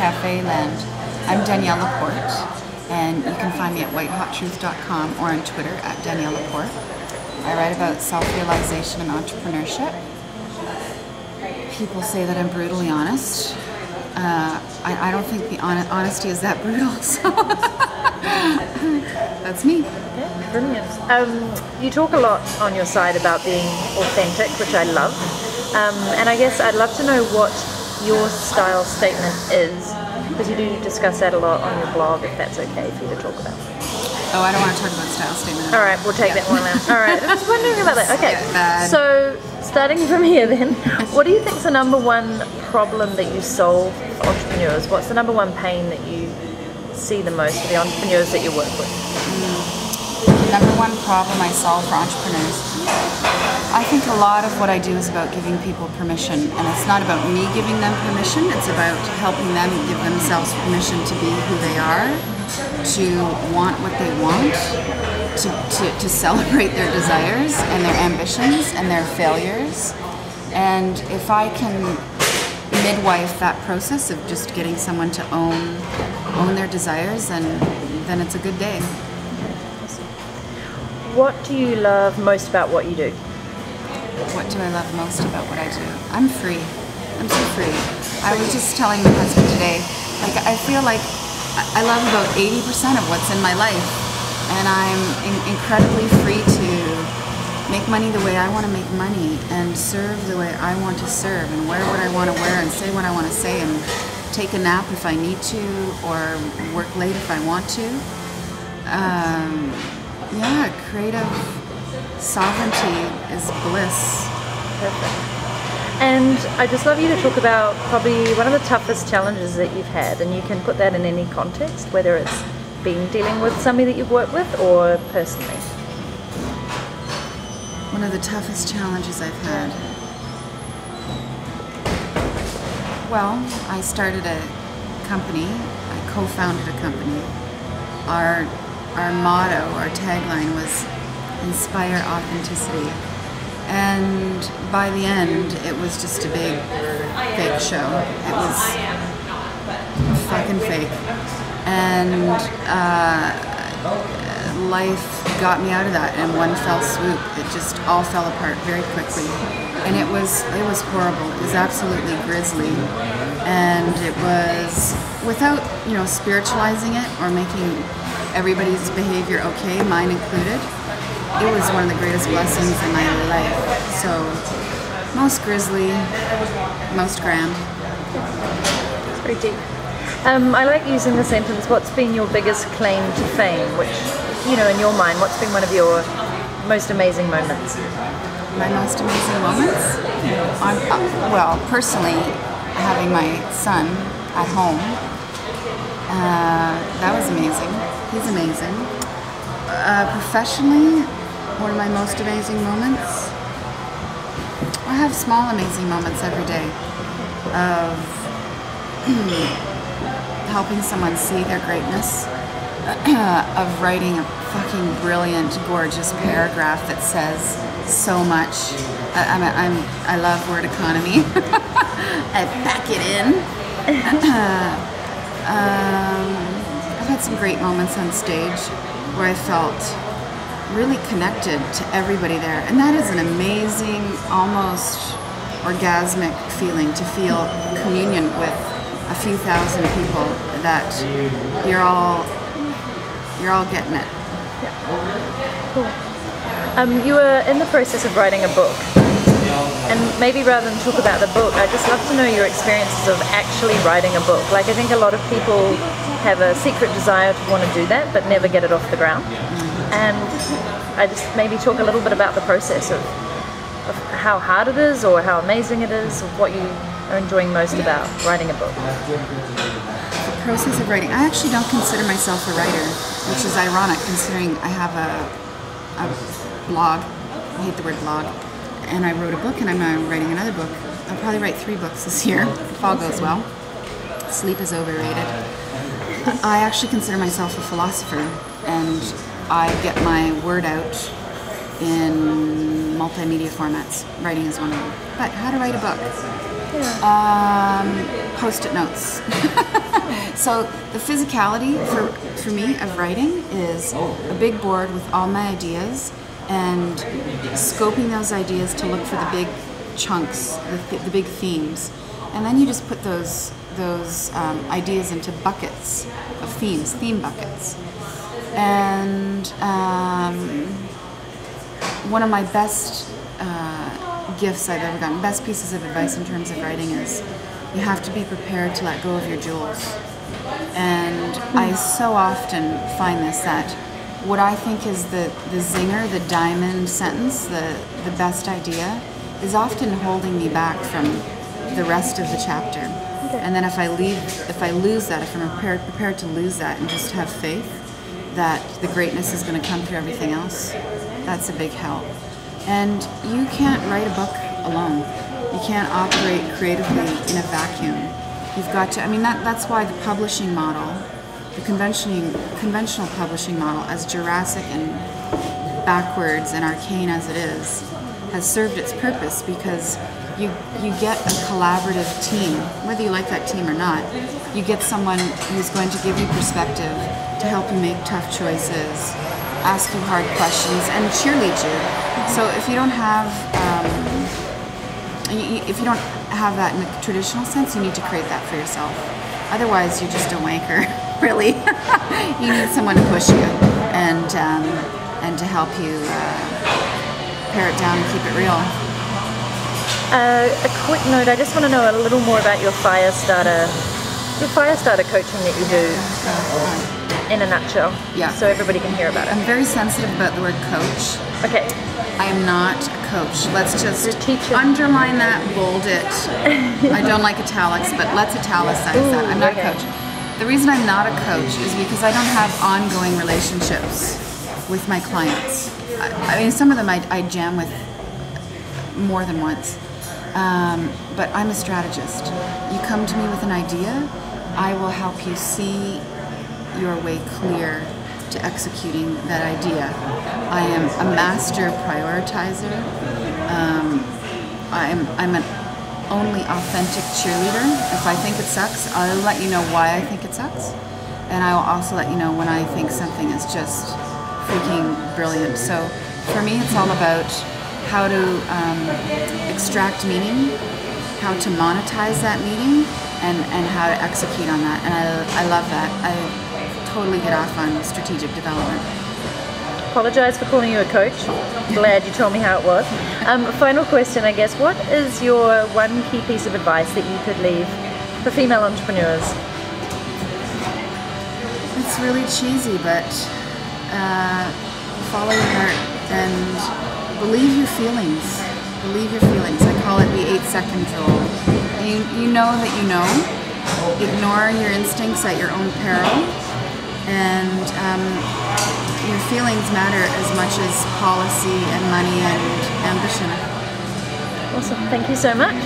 cafe land. I'm Danielle LaPorte, and you can find me at whitehottruth.com or on Twitter at Danielle LaPorte. I write about self-realization and entrepreneurship. People say that I'm brutally honest. I don't think the honesty is that brutal, so that's me. Okay, brilliant. You talk a lot on your site about being authentic, which I love. And I guess I'd love to know what your style statement is, because you do discuss that a lot on your blog, if that's okay for you to talk about. Oh, I don't want to talk about style statement. All right, we'll take that one out. All right, I was wondering about that. Okay, so starting from here then, what do you think is the number one problem that you solve for entrepreneurs? What's the number one pain that you see the most for the entrepreneurs that you work with? The number one problem I solve for entrepreneurs, I think a lot of what I do is about giving people permission, and it's not about me giving them permission, it's about helping them give themselves permission to be who they are, to want what they want, to celebrate their desires and their ambitions and their failures. And if I can midwife that process of just getting someone to own their desires, then it's a good day. What do you love most about what you do? What do I love most about what I do? I'm free. I'm so free. I was just telling my husband today, like, I feel like I love about 80% of what's in my life, and I'm incredibly free to make money the way I want to make money, and serve the way I want to serve, and wear what I want to wear, and say what I want to say, and take a nap if I need to, or work late if I want to. Yeah, creative sovereignty is bliss. Perfect. And I just love you to talk about probably one of the toughest challenges that you've had, and you can put that in any context, whether it's dealing with somebody that you've worked with or personally. One of the toughest challenges I've had. Well, I started a company, I co-founded a company. Our motto, our tagline was inspire authenticity. And by the end, it was just a big fake show. It was fucking fake. And life got me out of that in one fell swoop. It just all fell apart very quickly. And it was horrible. It was absolutely grisly. And it was, without, spiritualizing it or making everybody's behavior okay, mine included, it was one of the greatest blessings in my life. So, most grisly, most grand. It's pretty deep. I like using the sentence, what's been your biggest claim to fame? Which, in your mind, what's been one of your most amazing moments? My most amazing moments? Well, personally, having my son at home, that was amazing. He's amazing. Professionally, one of my most amazing moments, I have small amazing moments every day of helping someone see their greatness, of writing a fucking brilliant, gorgeous paragraph that says so much. I love word economy. I pack it in. I've had some great moments on stage where I felt really connected to everybody there, and that is an amazing, almost orgasmic feeling, to feel communion with a few thousand people, that you're all getting it. Yeah. Cool. You were in the process of writing a book, and maybe rather than talk about the book, I'd just love to know your experiences of actually writing a book. Like, I think a lot of people have a secret desire to want to do that, but never get it off the ground. And I just maybe talk a little bit about the process of how hard it is, or how amazing it is, or what you are enjoying most about writing a book. The process of writing, I actually don't consider myself a writer, which is ironic considering I have a blog. I hate the word blog. And I wrote a book, and I'm now writing another book. I'll probably write 3 books this year, if all goes well. Sleep is overrated. I actually consider myself a philosopher, and I get my word out in multimedia formats. Writing is one of them. But how to write a book? Yeah. Post-it notes. So the physicality for me of writing is a big board with all my ideas and scoping those ideas to look for the big chunks, the big themes. And then you just put those ideas into buckets of themes, theme buckets. And one of my best gifts I've ever gotten, best pieces of advice in terms of writing is you have to be prepared to let go of your jewels. And I so often find this, that what I think is the zinger, the diamond sentence, the best idea, is often holding me back from the rest of the chapter. Okay. And then if I lose that, if I'm prepared to lose that and just have faith that the greatness is going to come through everything else, that's a big help. And you can't write a book alone. You can't operate creatively in a vacuum. You've got to, I mean, that's why the publishing model, the conventional publishing model, as Jurassic and backwards and arcane as it is, has served its purpose, because you get a collaborative team, whether you like that team or not. You get someone who's going to give you perspective, to help you make tough choices, ask you hard questions, and cheerlead you. So if you don't have that in the traditional sense, you need to create that for yourself. Otherwise, you're just a wanker, really. You need someone to push you and to help you pare it down and keep it real. A quick note, I just want to know a little more about your Firestarter coaching that you do, in a nutshell, so everybody can hear about it. I'm very sensitive about the word coach. Okay. I am not a coach. Let's just underline that, bold it. I don't like italics, but let's italicize that. I'm not a coach. The reason I'm not a coach is because I don't have ongoing relationships with my clients. I mean, some of them I jam with more than once. But I'm a strategist. You come to me with an idea, I will help you see your way clear to executing that idea. I am a master prioritizer. I'm an only authentic cheerleader. If I think it sucks, I'll let you know why I think it sucks. And I will also let you know when I think something is just freaking brilliant. So for me, it's all about how to extract meaning, how to monetize that meaning, and how to execute on that. And I love that. I totally get off on strategic development. Apologize for calling you a coach. Glad you told me how it was. Final question, I guess. What is your one key piece of advice that you could leave for female entrepreneurs? It's really cheesy, but follow your heart and believe your feelings. Believe your feelings. I call it the 8-second rule. You know that you know. Ignore your instincts at your own peril. And your feelings matter as much as policy and money and ambition. Awesome. Thank you so much.